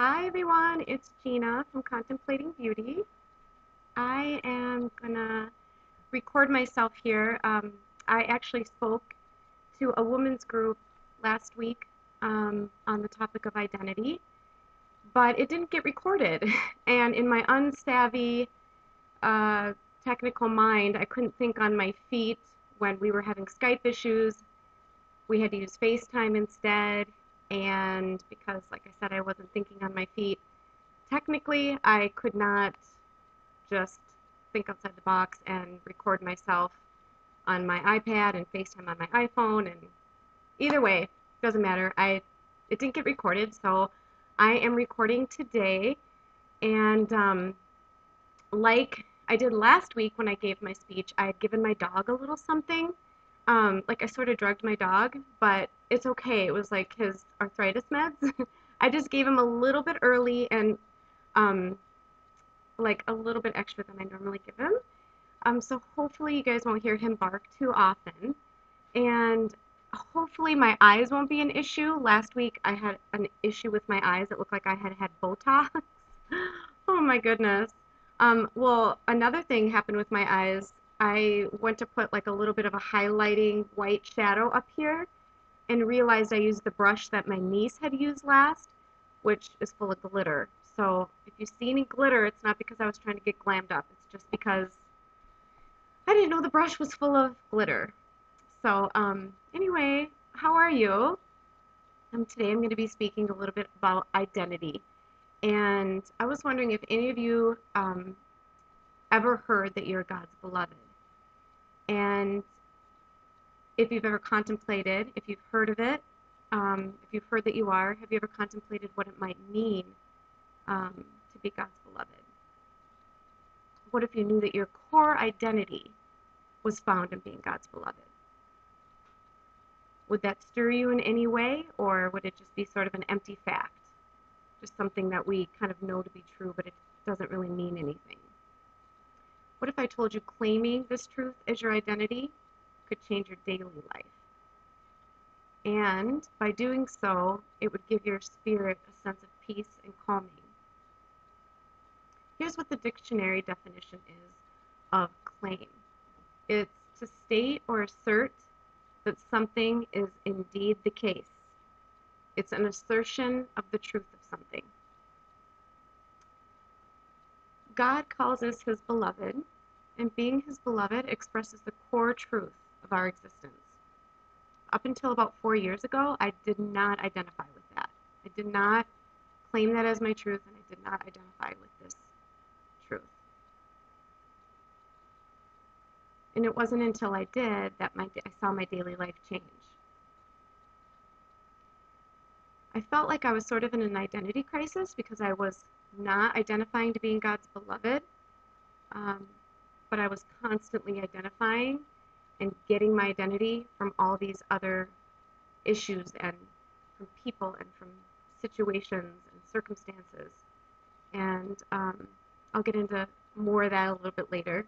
Hi everyone, it's Gina from Contemplating Beauty. I am gonna record myself here. I actually spoke to a women's group last week on the topic of identity, but it didn't get recorded. And in my unsavvy technical mind, I couldn't think on my feet when we were having Skype issues. We had to use FaceTime instead, and because, like I said, I wasn't thinking on my feet, technically, I could not just think outside the box and record myself on my iPad and FaceTime on my iPhone, and either way, doesn't matter. It didn't get recorded, so I am recording today, and like I did last week when I gave my speech, I had given my dog a little something. Like I sort of drugged my dog, but it's okay. It was like his arthritis meds. I just gave him a little bit early and like a little bit extra than I normally give him. So hopefully you guys won't hear him bark too often. And hopefully my eyes won't be an issue. Last week I had an issue with my eyes. It looked like I had Botox. Oh my goodness. Well, another thing happened with my eyes. I went to put like a little bit of a highlighting white shadow up here and realized I used the brush that my niece had used last, which is full of glitter. So if you see any glitter, it's not because I was trying to get glammed up. It's just because I didn't know the brush was full of glitter. So anyway, how are you? Today I'm going to be speaking a little bit about identity. And I was wondering if any of you ever heard that you're God's beloved. And if you've ever contemplated, if you've heard of it, if you've heard that you are, have you ever contemplated what it might mean to be God's beloved? What if you knew that your core identity was found in being God's beloved? Would that stir you in any way, or would it just be sort of an empty fact? Just something that we kind of know to be true, but it doesn't really mean anything. What if I told you claiming this truth as your identity could change your daily life? And by doing so, it would give your spirit a sense of peace and calming. Here's what the dictionary definition is of claim. It's to state or assert that something is indeed the case. It's an assertion of the truth of something. God calls us his beloved, and being his beloved expresses the core truth of our existence. Up until about 4 years ago, I did not identify with that. I did not claim that as my truth, and I did not identify with this truth. And it wasn't until I did that I saw my daily life change. I felt like I was sort of in an identity crisis because I was not identifying to being God's beloved, but I was constantly identifying and getting my identity from all these other issues and from people and from situations and circumstances. And I'll get into more of that a little bit later.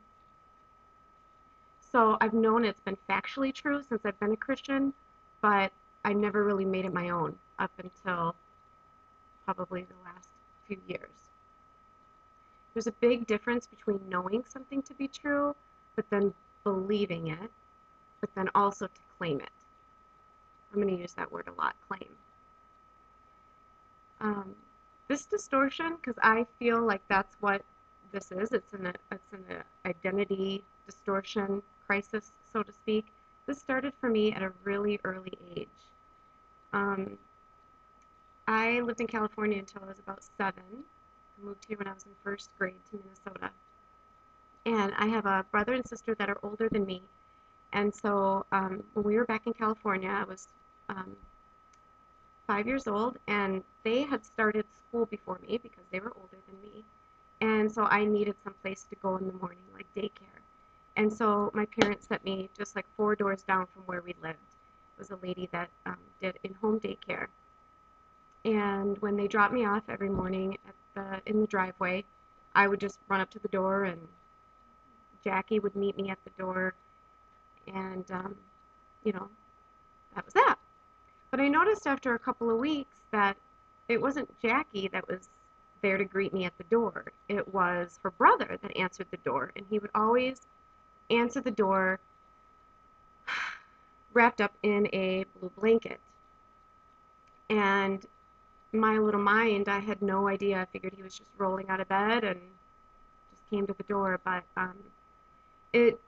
So I've known it's been factually true since I've been a Christian, but I never really made it my own up until probably the last few years. There's a big difference between knowing something to be true, but then believing it, but then also to claim it. I'm going to use that word a lot, claim. This distortion, because I feel like that's what this is, it's an identity distortion crisis, so to speak. This started for me at a really early age. I lived in California until I was about 7. I moved here when I was in first grade to Minnesota. And I have a brother and sister that are older than me. And so when we were back in California, I was 5 years old, and they had started school before me because they were older than me. And so I needed some place to go in the morning, like daycare. And so my parents sent me just like 4 doors down from where we lived. It was a lady that did in-home daycare. And when they dropped me off every morning in the driveway, I would just run up to the door, and Jackie would meet me at the door, and that was that. But I noticed after a couple of weeks that it wasn't Jackie that was there to greet me at the door. It was her brother that answered the door, and he would always answer the door wrapped up in a blue blanket. And my little mind, I had no idea. I figured he was just rolling out of bed and just came to the door, but it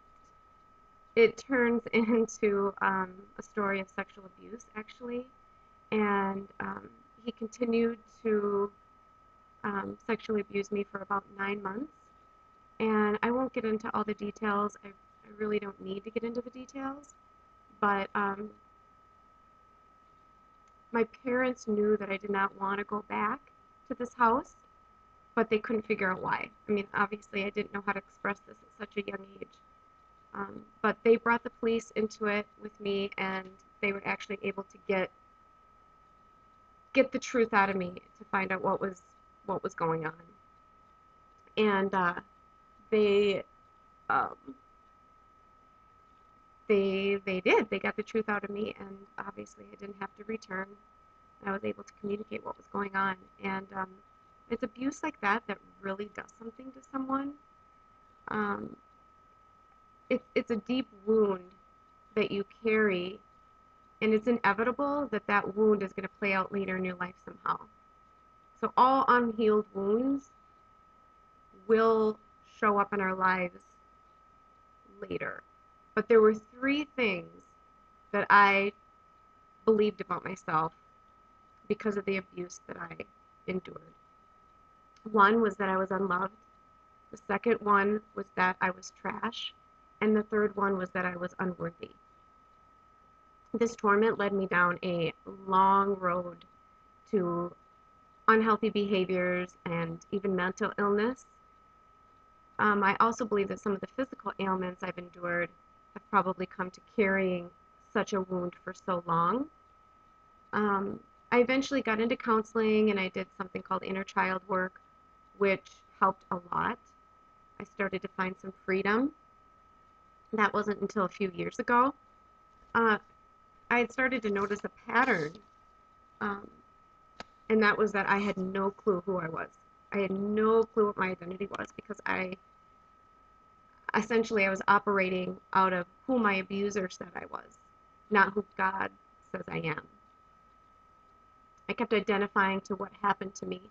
it turns into a story of sexual abuse, actually, and he continued to sexually abuse me for about 9 months. And I won't get into all the details. I really don't need to get into the details, but my parents knew that I did not want to go back to this house, but they couldn't figure out why. I mean, obviously, I didn't know how to express this at such a young age. But they brought the police into it with me, and they were actually able to get the truth out of me to find out what was going on. And they um, they did. They got the truth out of me, and obviously I didn't have to return. I was able to communicate what was going on, and it's abuse like that that really does something to someone. Um, it's a deep wound that you carry, and it's inevitable that that wound is going to play out later in your life somehow. So all unhealed wounds will show up in our lives later. But there were three things that I believed about myself because of the abuse that I endured. One was that I was unloved. The second one was that I was trash. And the third one was that I was unworthy. This torment led me down a long road to unhealthy behaviors and even mental illness. I also believe that some of the physical ailments I've endured have probably come to carrying such a wound for so long. I eventually got into counseling, and I did something called inner child work, which helped a lot. I started to find some freedom. That wasn't until a few years ago. I had started to notice a pattern, um, and that was that I had no clue who I was. I had no clue what my identity was because I was operating out of who my abuser said I was, not who God says I am. I kept identifying to what happened to me,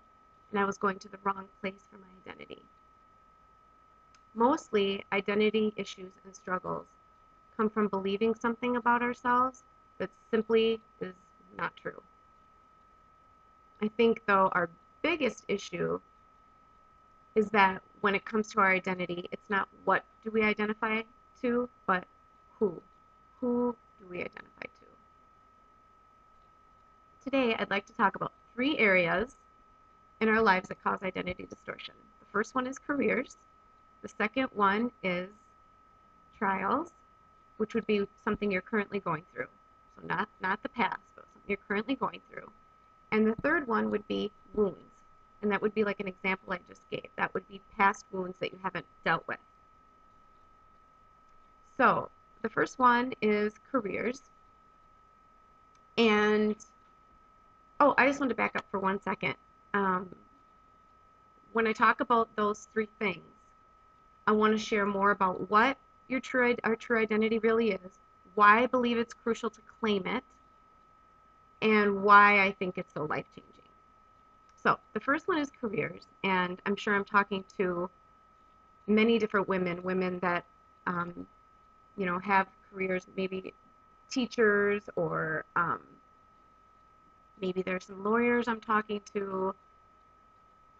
and I was going to the wrong place for my identity. Mostly, identity issues and struggles come from believing something about ourselves that simply is not true. I think, though, our biggest issue is that when it comes to our identity, it's not what do we identify to, but who. Who do we identify to? Today, I'd like to talk about 3 areas in our lives that cause identity distortion. The first one is careers. The second one is trials, which would be something you're currently going through. So not the past, but something you're currently going through. And the third one would be wounds. And that would be like an example I just gave. That would be past wounds that you haven't dealt with. So the first one is careers. And, oh, I just want to back up for 1 second. When I talk about those 3 things, I want to share more about what our true identity really is, why I believe it's crucial to claim it, and why I think it's so life-changing. So the first one is careers, and I'm sure I'm talking to many different women that have careers, maybe teachers, or maybe there's some lawyers I'm talking to,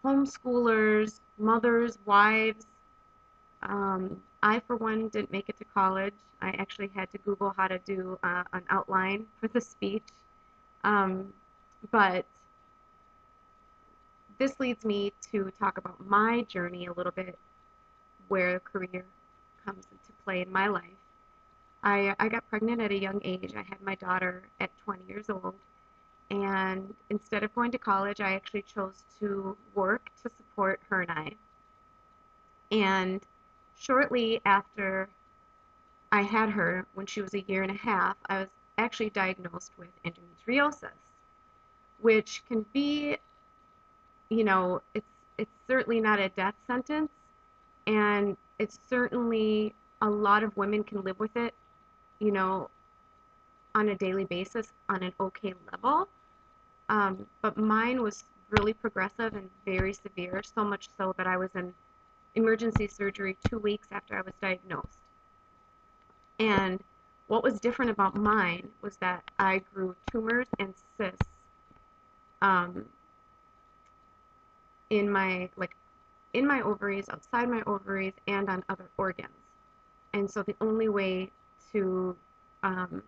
homeschoolers, mothers, wives. I, for one, didn't make it to college. I actually had to Google how to do an outline for the speech. But this leads me to talk about my journey a little bit, where career comes into play in my life. I got pregnant at a young age. I had my daughter at 20 years old. And instead of going to college, I actually chose to work to support her and I. And shortly after I had her, when she was 1.5 years, I was actually diagnosed with endometriosis. which can be, it's certainly not a death sentence, and it's certainly a lot of women can live with it, you know, on a daily basis on an okay level. But mine was really progressive and very severe, so much so that I was in emergency surgery 2 weeks after I was diagnosed. And what was different about mine was that I grew tumors and cysts um, in my ovaries, outside my ovaries, and on other organs. And so the only way to um,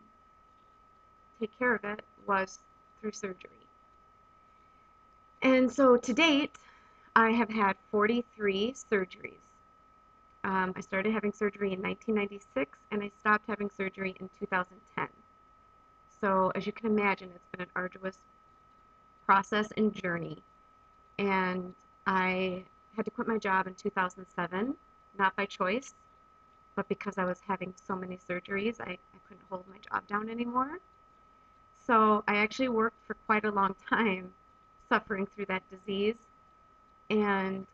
take care of it was through surgery. And so to date, I have had 43 surgeries. I started having surgery in 1996, and I stopped having surgery in 2010. So as you can imagine, it's been an arduous process and journey. And I had to quit my job in 2007, not by choice, but because I was having so many surgeries, I couldn't hold my job down anymore. So I actually worked for quite a long time suffering through that disease. And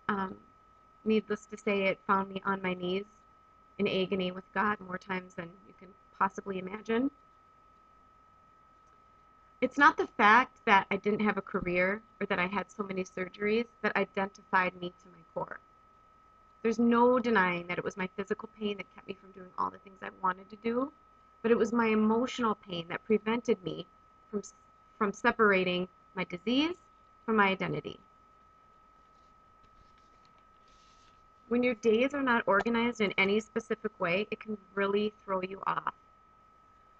needless to say, it found me on my knees in agony with God more times than you can possibly imagine. It's not the fact that I didn't have a career or that I had so many surgeries that identified me to my core. There's no denying that it was my physical pain that kept me from doing all the things I wanted to do, but it was my emotional pain that prevented me from separating my disease from my identity. When your days are not organized in any specific way, it can really throw you off.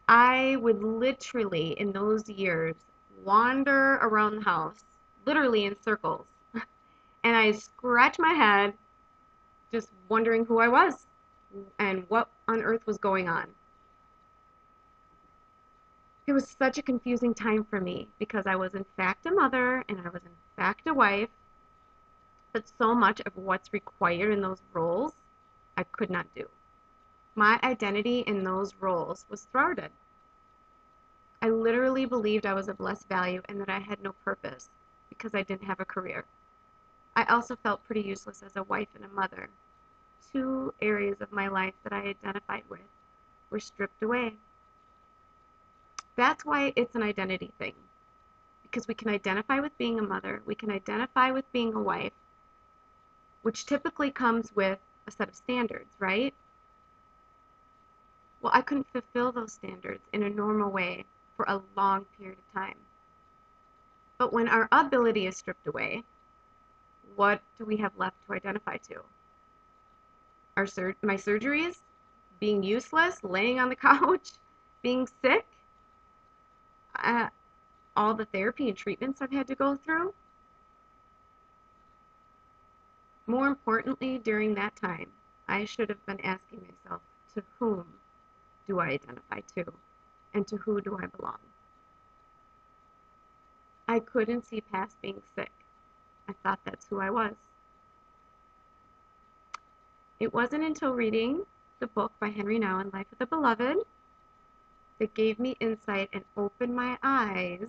I would literally, in those years, wander around the house, literally in circles, and I scratch my head, just wondering who I was and what on earth was going on. It was such a confusing time for me because I was in fact a mother and I was in fact a wife, but so much of what's required in those roles I could not do. My identity in those roles was thwarted. I literally believed I was of less value and that I had no purpose because I didn't have a career. I also felt pretty useless as a wife and a mother. 2 areas of my life that I identified with were stripped away. That's why it's an identity thing. Because we can identify with being a mother, we can identify with being a wife, which typically comes with a set of standards, right? Well, I couldn't fulfill those standards in a normal way for a long period of time. But when our ability is stripped away, what do we have left to identify to? My surgeries, being useless, laying on the couch, being sick, all the therapy and treatments I've had to go through. More importantly, during that time, I should have been asking myself, to whom do I identify to, and to who do I belong? I couldn't see past being sick. I thought that's who I was. It wasn't until reading the book by Henry Nouwen, Life of the Beloved, that gave me insight and opened my eyes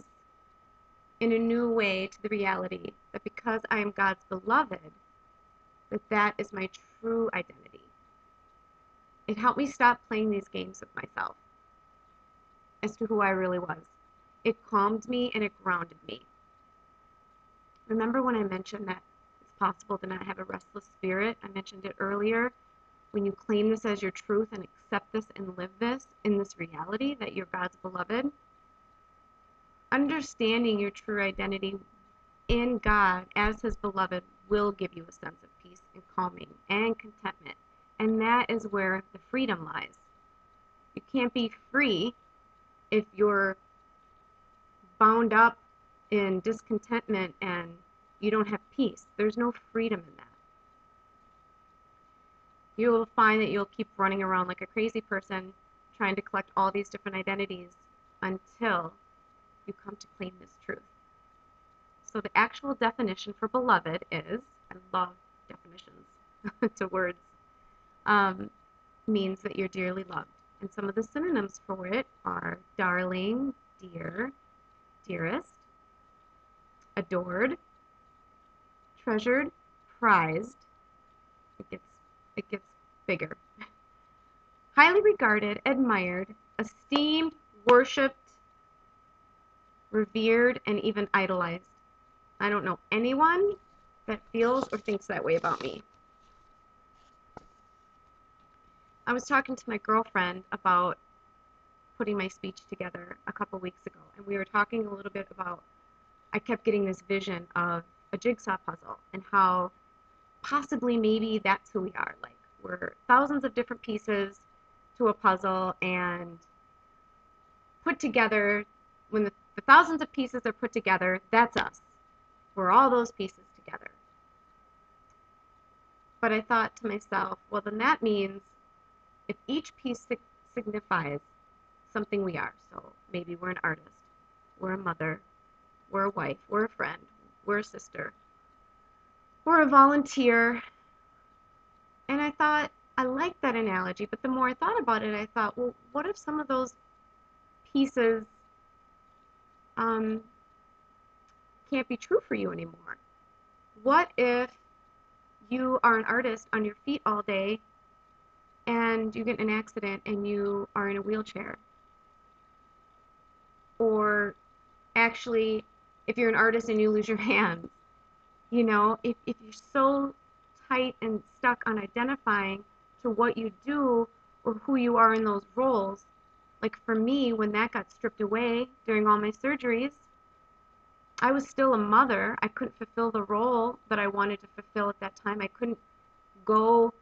in a new way to the reality that because I am God's beloved, that is my true identity. It helped me stop playing these games with myself as to who I really was. It calmed me and it grounded me. Remember when I mentioned that it's possible to not have a restless spirit? I mentioned it earlier. When you claim this as your truth and accept this and live this in this reality that you're God's beloved, understanding your true identity in God as His beloved will give you a sense of peace and calming and contentment. And that is where the freedom lies. You can't be free if you're bound up in discontentment and you don't have peace. There's no freedom in that. You will find that you'll keep running around like a crazy person trying to collect all these different identities until you come to claim this truth. So the actual definition for beloved is, I love definitions to words, means that you're dearly loved. And some of the synonyms for it are darling, dear, dearest, adored, treasured, prized. It gets bigger. Highly regarded, admired, esteemed, worshipped, revered, and even idolized. I don't know anyone that feels or thinks that way about me. I was talking to my girlfriend about putting my speech together a couple weeks ago, and we were talking a little bit about, I kept getting this vision of a jigsaw puzzle and how possibly maybe that's who we are. Like, we're thousands of different pieces to a puzzle, and put together, when the thousands of pieces are put together, that's us. We're all those pieces together. But I thought to myself, well, then that means if each piece signifies something we are, so maybe we're an artist, we're a mother, we're a wife, we're a friend, we're a sister, we're a volunteer. And I thought, I liked that analogy, but the more I thought about it, I thought, well, what if some of those pieces can't be true for you anymore? What if you are an artist on your feet all day and you get in an accident and you are in a wheelchair? Or actually, if you're an artist and you lose your hands, if you're so tight and stuck on identifying to what you do or who you are in those roles, like for me, when that got stripped away during all my surgeries, I was still a mother. I couldn't fulfill the role that I wanted to fulfill at that time. I couldn't go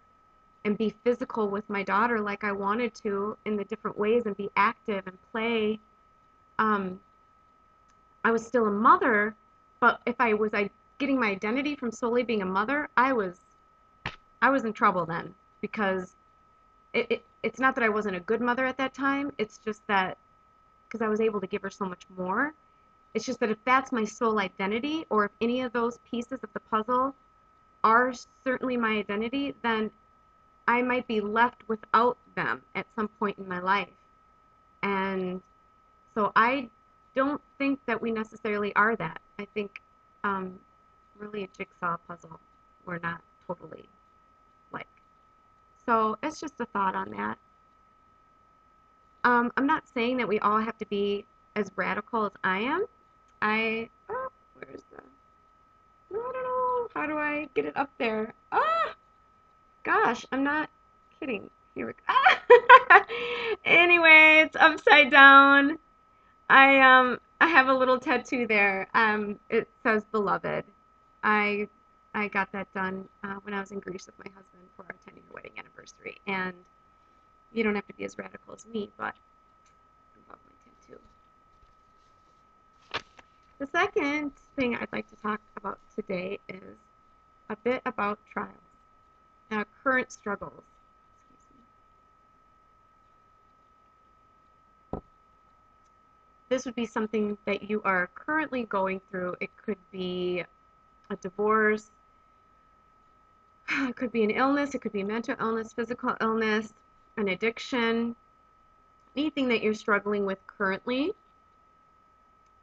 and be physical with my daughter like I wanted to in the different ways and be active and play. I was still a mother, but if I was getting my identity from solely being a mother, I was in trouble then, because it's not that I wasn't a good mother at that time. It's just that because I was able to give her so much more. It's just that if that's my sole identity, or if any of those pieces of the puzzle are certainly my identity, then I might be left without them at some point in my life. And so I don't think that we necessarily are that. I think really a jigsaw puzzle we're not totally like. So it's just a thought on that. I'm not saying that we all have to be as radical as I am. Where's the, I don't know, how do I get it up there? Gosh, I'm not kidding. Here we go. Anyway, it's upside down. I have a little tattoo there. It says beloved. I got that done when I was in Greece with my husband for our 10-year wedding anniversary. And you don't have to be as radical as me, but I love my tattoo. The second thing I'd like to talk about today is a bit about trials, current struggles. This would be something that you are currently going through. It could be a divorce, it could be an illness, it could be a mental illness, physical illness, an addiction, anything that you're struggling with currently.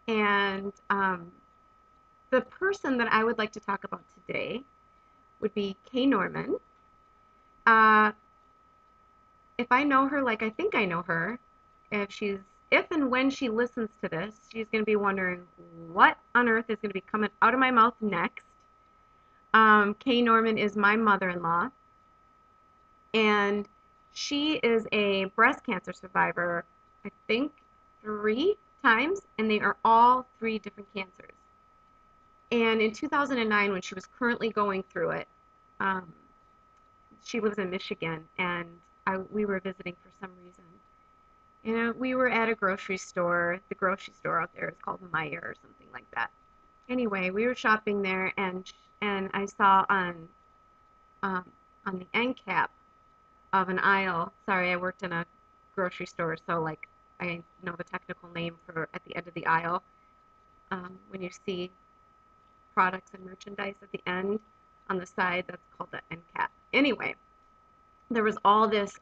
And the person that I would like to talk about today would be Kay Norman. If I know her like I think I know her, if and when she listens to this, she's going to be wondering what on earth is going to be coming out of my mouth next. Kay Norman is my mother-in-law, and she is a breast cancer survivor, I think 3 times, and they are all 3 different cancers. And in 2009, when she was currently going through it, she lives in Michigan, and we were visiting for some reason. We were at a grocery store. The grocery store out there is called Meijer or something like that. Anyway, we were shopping there, and I saw on the end cap of an aisle. Sorry, I worked in a grocery store, so like I know the technical name for at the end of the aisle. When you see products and merchandise at the end on the side, that's called the end cap. Anyway, there was all this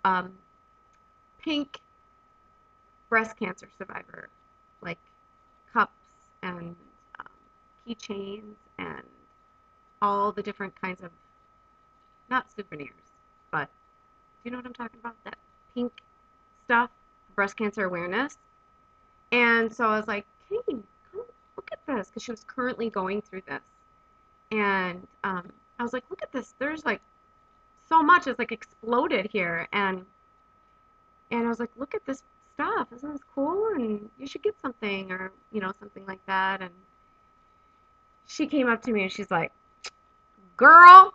pink breast cancer survivor, like cups and keychains and all the different kinds of, not souvenirs, but do you know what I'm talking about? That pink stuff, breast cancer awareness. And so I was like, hey, come look at this, because she was currently going through this. And I was like, look at this. There's like so much is like exploded here. And I was like, look at this stuff. Isn't this cool? And you should get something, or, something like that. And she came up to me and she's like, girl,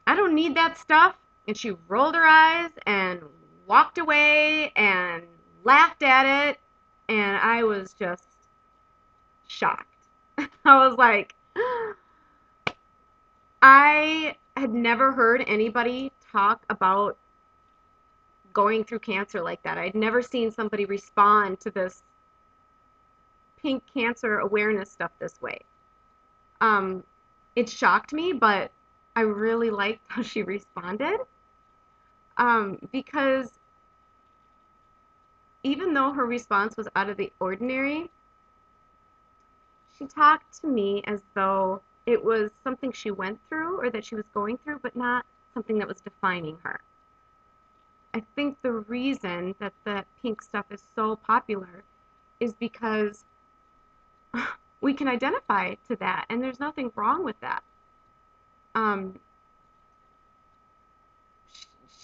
I don't need that stuff. And she rolled her eyes and walked away and laughed at it. And I was just shocked. I was like, I had never heard anybody talk about going through cancer like that. I'd never seen somebody respond to this pink cancer awareness stuff this way. It shocked me, but I really liked how she responded, because even though her response was out of the ordinary, she talked to me as though it was something she went through or that she was going through, but not something that was defining her. I think the reason that the pink stuff is so popular is because we can identify to that, and there's nothing wrong with that.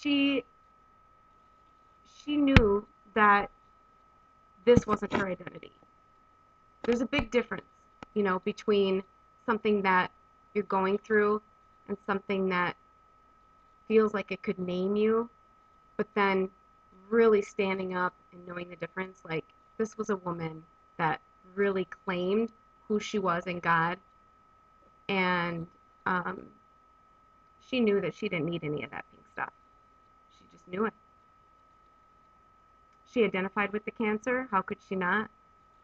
She knew that this wasn't her identity. There's a big difference, between something that you're going through and something that feels like it could name you, but then really standing up and knowing the difference. Like, this was a woman that really claimed who she was in God, and she knew that she didn't need any of that pink stuff. She just knew it. She identified with the cancer. How could she not?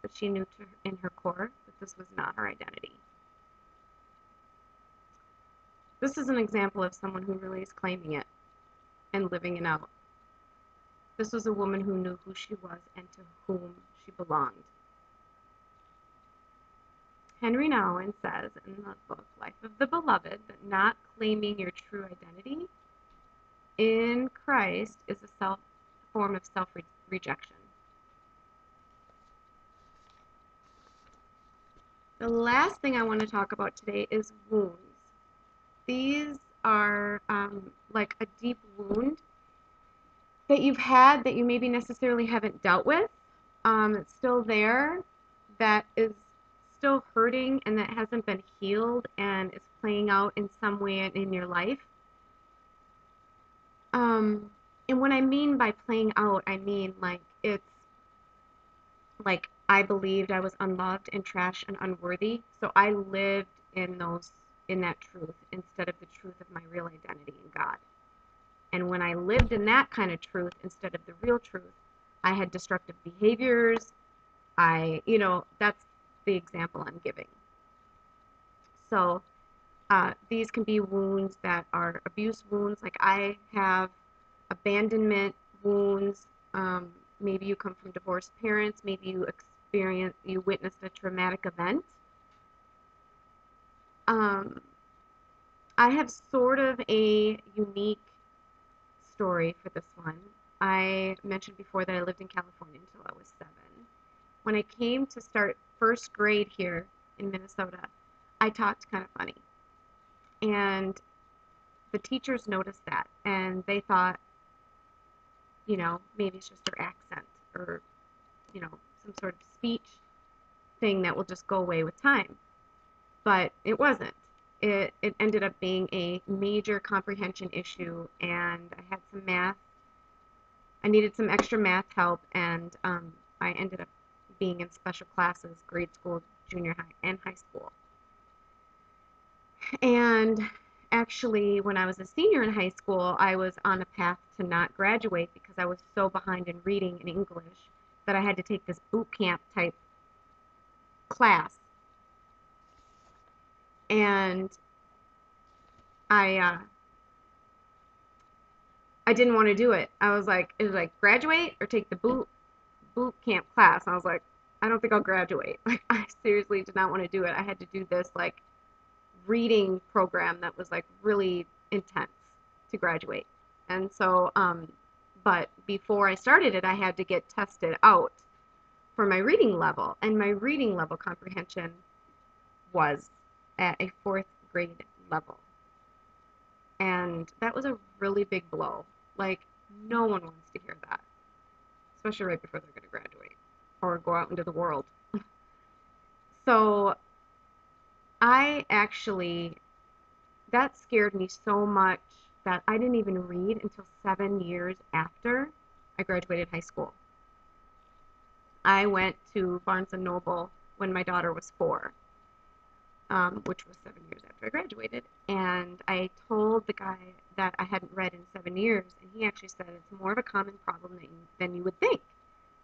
But she knew in her core that this was not her identity. This is an example of someone who really is claiming it and living it out. This was a woman who knew who she was and to whom she belonged. Henry Nouwen says in the book Life of the Beloved that not claiming your true identity in Christ is a form of self-rejection. The last thing I want to talk about today is wounds. These are like a deep wound that you've had that you maybe necessarily haven't dealt with. It's still there, that is still hurting and that hasn't been healed and is playing out in some way in your life. And what I mean by playing out, I mean like it's like I believed I was unloved and trash and unworthy, so I lived in that truth instead of the truth of my real identity in God. And when I lived in that kind of truth instead of the real truth, I had destructive behaviors. That's the example I'm giving. So these can be wounds that are abuse wounds. Like I have abandonment wounds. Maybe you come from divorced parents. Maybe you witnessed a traumatic event. I have sort of a unique story for this one. I mentioned before that I lived in California until I was 7. When I came to start first grade here in Minnesota, I talked kind of funny. And the teachers noticed that, and they thought, maybe it's just her accent or, some sort of speech thing that will just go away with time. But it wasn't. It ended up being a major comprehension issue, and I had some math. I needed some extra math help, and I ended up being in special classes, grade school, junior high, and high school. And actually, when I was a senior in high school, I was on a path to not graduate because I was so behind in reading and English that I had to take this boot camp type class. And I didn't want to do it. It was like graduate or take the boot camp class. And I was like, I don't think I'll graduate. Like, I seriously did not want to do it. I had to do this, like, reading program that was, like, really intense to graduate. And so, but before I started it, I had to get tested out for my reading level. And my reading level comprehension was at a fourth grade level. And that was a really big blow. Like, no one wants to hear that, especially right before they're going to graduate or go out into the world. So I actually, that scared me so much that I didn't even read until 7 years after I graduated high school. I went to Barnes and Noble when my daughter was 4, which was 7 years after I graduated. And I told the guy that I hadn't read in 7 years, and he actually said it's more of a common problem than you would think.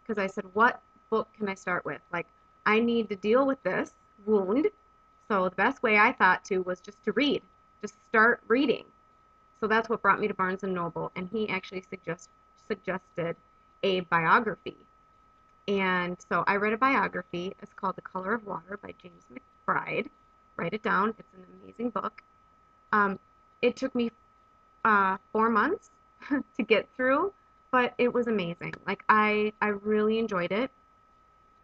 Because I said, what book can I start with? Like, I need to deal with this wound. So the best way I thought to was just to read, just start reading. So that's what brought me to Barnes and Noble, and he actually suggested a biography. And so I read a biography. It's called The Color of Water by James McBride. Write it down. It's an amazing book. It took me 4 months to get through, but it was amazing. Like, I really enjoyed it,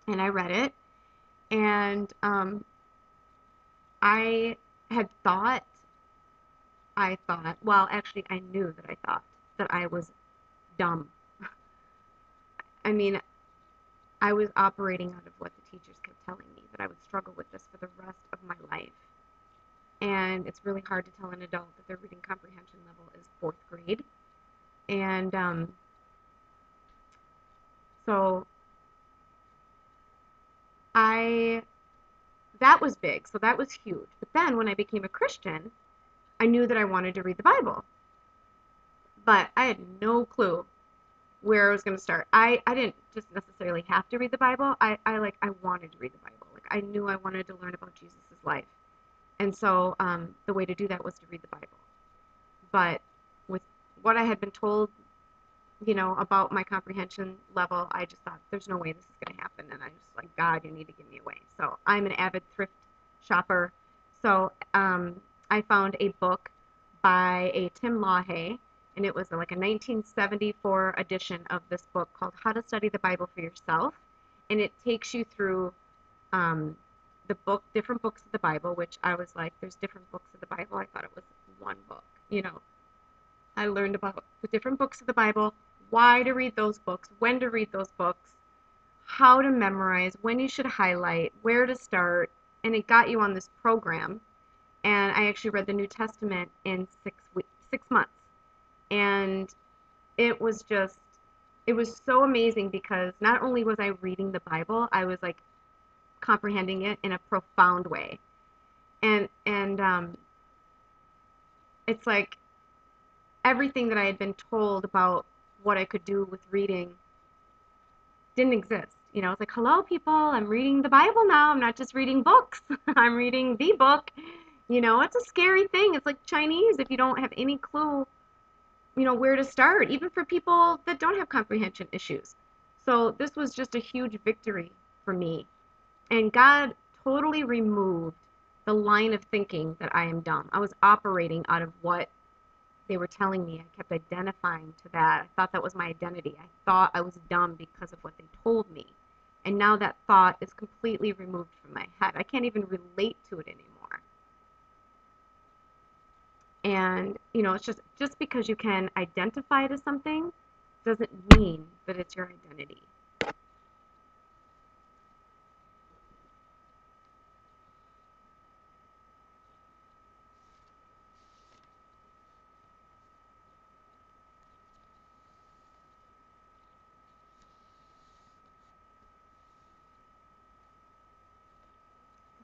and I read it, and well, actually, I knew that I thought that I was dumb. I mean, I was operating out of what the teachers kept telling me, that I would struggle with this for the rest of my life. And it's really hard to tell an adult that their reading comprehension level is fourth grade. And so that was big. So that was huge. But then when I became a Christian, I knew that I wanted to read the Bible. But I had no clue where I was going to start. I didn't just necessarily have to read the Bible. I wanted to read the Bible. Like, I knew I wanted to learn about Jesus' life. And so the way to do that was to read the Bible. But with what I had been told, about my comprehension level, I just thought, there's no way this is going to happen. And I was like, God, you need to give me a way. So I'm an avid thrift shopper. So I found a book by a Tim LaHaye, and it was like a 1974 edition of this book called How to Study the Bible for Yourself. And it takes you through different books of the Bible, which I was like, there's different books of the Bible. I thought it was one book. I learned about the different books of the Bible, why to read those books, when to read those books, how to memorize, when you should highlight, where to start, and it got you on this program. And I actually read the New Testament in 6 months. And it was so amazing, because not only was I reading the Bible, I was like comprehending it in a profound way. And it's like everything that I had been told about what I could do with reading didn't exist. It's like, hello, people, I'm reading the Bible now. I'm not just reading books. I'm reading the book. It's a scary thing. It's like Chinese if you don't have any clue, where to start, even for people that don't have comprehension issues. So this was just a huge victory for me. And God totally removed the line of thinking that I am dumb. I was operating out of what they were telling me. I kept identifying to that. I thought that was my identity. I thought I was dumb because of what they told me. And now that thought is completely removed from my head. I can't even relate to it anymore. And, it's just because you can identify it as something doesn't mean that it's your identity. The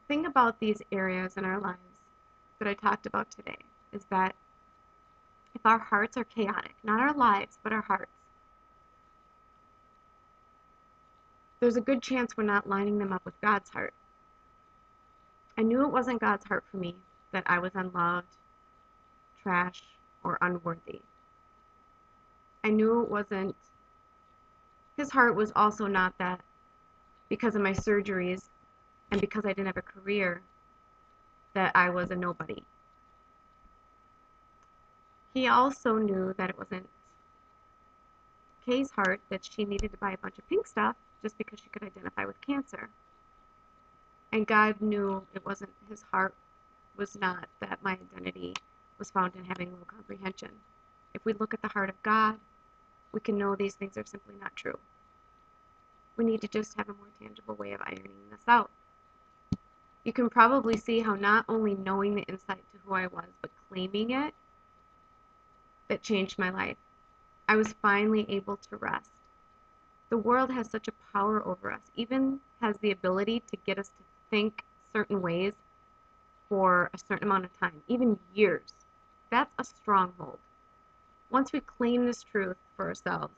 thing about these areas in our lives that I talked about today is that if our hearts are chaotic, not our lives, but our hearts, there's a good chance we're not lining them up with God's heart. I knew it wasn't God's heart for me, that I was unloved, trash, or unworthy. I knew it wasn't, his heart was also not that because of my surgeries and because I didn't have a career, that I was a nobody. He also knew that it wasn't Kay's heart that she needed to buy a bunch of pink stuff just because she could identify with cancer. And God knew it wasn't, his heart was not that my identity was found in having low comprehension. If we look at the heart of God, we can know these things are simply not true. We need to just have a more tangible way of ironing this out. You can probably see how not only knowing the insight to who I was, but claiming it, that changed my life. I was finally able to rest. The world has such a power over us, even has the ability to get us to think certain ways for a certain amount of time, even years. That's a stronghold. Once we claim this truth for ourselves,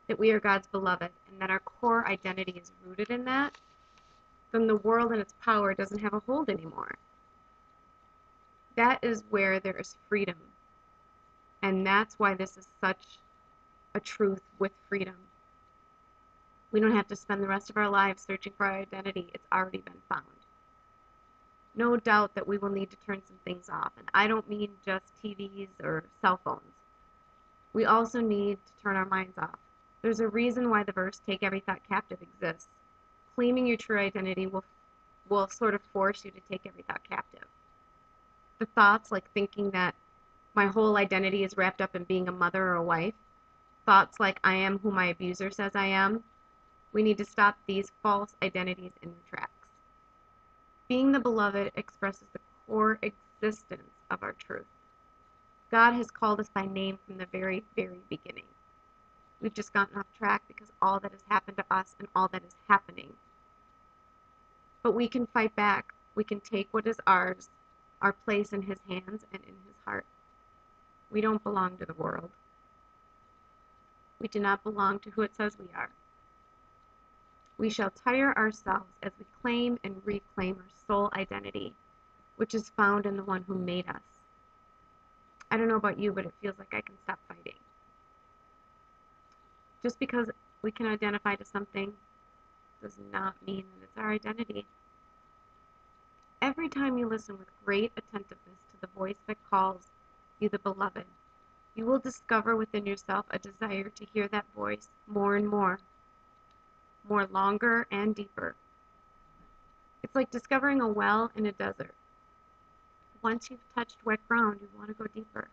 that we are God's beloved, and that our core identity is rooted in that, then the world and its power doesn't have a hold anymore. That is where there is freedom. And that's why this is such a truth with freedom. We don't have to spend the rest of our lives searching for our identity. It's already been found. No doubt that we will need to turn some things off. And I don't mean just TVs or cell phones. We also need to turn our minds off. There's a reason why the verse, "Take every thought captive," exists. Claiming your true identity will sort of force you to take every thought captive. The thoughts like thinking that my whole identity is wrapped up in being a mother or a wife, thoughts like I am who my abuser says I am, we need to stop these false identities in their tracks. Being the beloved expresses the core existence of our truth. God has called us by name from the very, very beginning. We've just gotten off track because all that has happened to us and all that is happening. But we can fight back. We can take what is ours, our place in his hands and in his heart. We don't belong to the world. We do not belong to who it says we are. We shall tire ourselves as we claim and reclaim our soul identity, which is found in the one who made us. I don't know about you, but it feels like I can stop fighting. Just because we can identify to something does not mean that it's our identity. Every time you listen with great attentiveness to the voice that calls you the beloved, you will discover within yourself a desire to hear that voice more and more longer and deeper. It's like discovering a well in a desert. Once you've touched wet ground, you want to go deeper.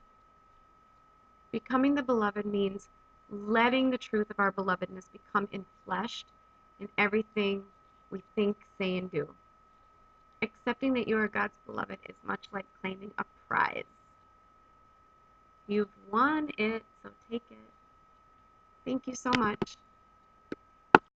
Becoming the beloved means letting the truth of our belovedness become enfleshed in everything we think, say, and do. Accepting that you are God's beloved is much like claiming a prize. You've won it, so take it. Thank you so much.